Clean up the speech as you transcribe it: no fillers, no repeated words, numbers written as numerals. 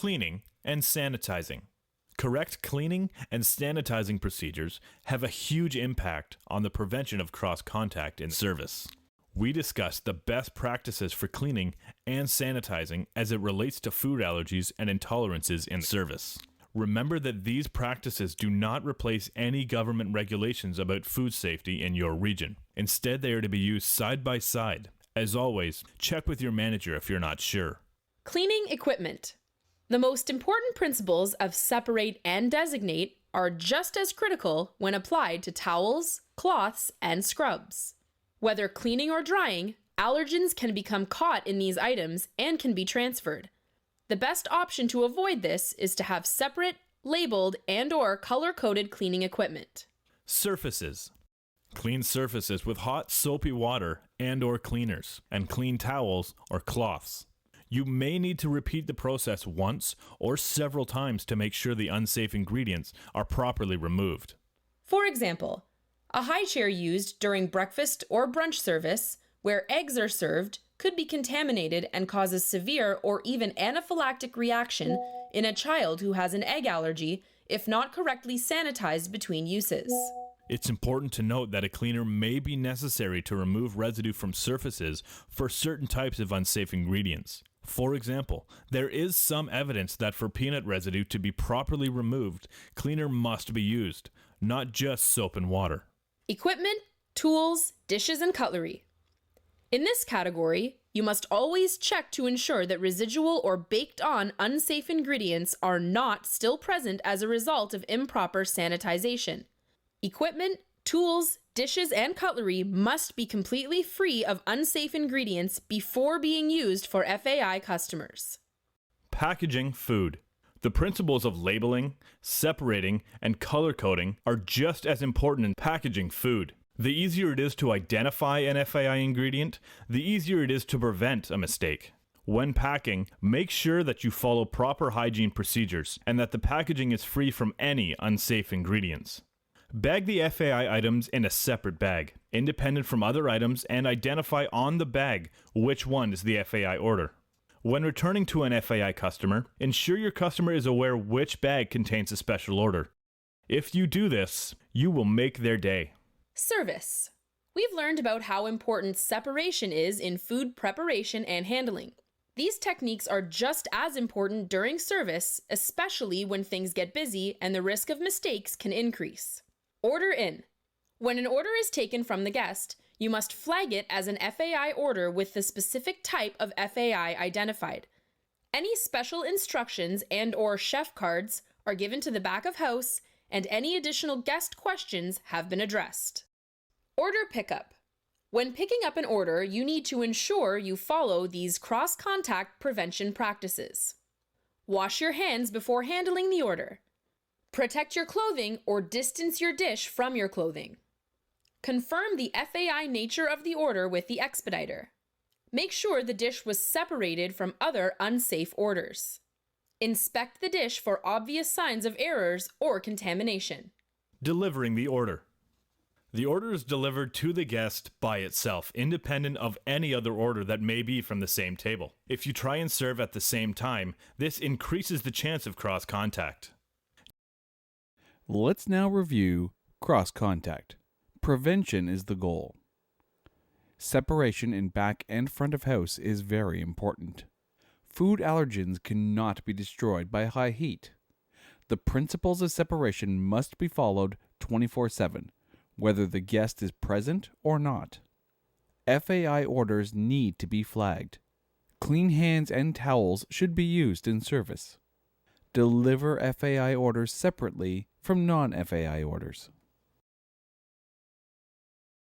Cleaning and sanitizing. Correct cleaning and sanitizing procedures have a huge impact on the prevention of cross-contact in service. We discussed the best practices for cleaning and sanitizing as it relates to food allergies and intolerances in service. Remember that these practices do not replace any government regulations about food safety in your region. Instead, they are to be used side by side. As always, check with your manager if you're not sure. Cleaning equipment. The most important principles of separate and designate are just as critical when applied to towels, cloths, and scrubs. Whether cleaning or drying, allergens can become caught in these items and can be transferred. The best option to avoid this is to have separate, labeled, and/or color-coded cleaning equipment. Surfaces. Clean surfaces with hot soapy water and/or cleaners, and clean towels or cloths. You may need to repeat the process once or several times to make sure the unsafe ingredients are properly removed. For example, a high chair used during breakfast or brunch service, where eggs are served, could be contaminated and cause a severe or even anaphylactic reaction in a child who has an egg allergy if not correctly sanitized between uses. It's important to note that a cleaner may be necessary to remove residue from surfaces for certain types of unsafe ingredients. For example, there is some evidence that for peanut residue to be properly removed, cleaner must be used, not just soap and water. Equipment, tools, dishes, and cutlery. In this category, you must always check to ensure that residual or baked-on unsafe ingredients are not still present as a result of improper sanitization. Equipment, tools, dishes, and cutlery must be completely free of unsafe ingredients before being used for FAI customers. Packaging food. The principles of labeling, separating, and color coding are just as important in packaging food. The easier it is to identify an FAI ingredient, the easier it is to prevent a mistake. When packing, make sure that you follow proper hygiene procedures and that the packaging is free from any unsafe ingredients. Bag the FAI items in a separate bag, independent from other items, and identify on the bag which one is the FAI order. When returning to an FAI customer, ensure your customer is aware which bag contains a special order. If you do this, you will make their day. Service. We've learned about how important separation is in food preparation and handling. These techniques are just as important during service, especially when things get busy and the risk of mistakes can increase. Order in. When an order is taken from the guest, you must flag it as an FAI order with the specific type of FAI identified. Any special instructions and/or chef cards are given to the back of house, and any additional guest questions have been addressed. Order pickup. When picking up an order, you need to ensure you follow these cross-contact prevention practices. Wash your hands before handling the order. Protect your clothing or distance your dish from your clothing. Confirm the FAI nature of the order with the expediter. Make sure the dish was separated from other unsafe orders. Inspect the dish for obvious signs of errors or contamination. Delivering the order. The order is delivered to the guest by itself, independent of any other order that may be from the same table. If you try and serve at the same time, this increases the chance of cross-contact. Let's now review cross-contact. Prevention is the goal. Separation in back and front of house is very important. Food allergens cannot be destroyed by high heat. The principles of separation must be followed 24/7, whether the guest is present or not. FAI orders need to be flagged. Clean hands and towels should be used in service. Deliver FAI orders separately from non-FAI orders.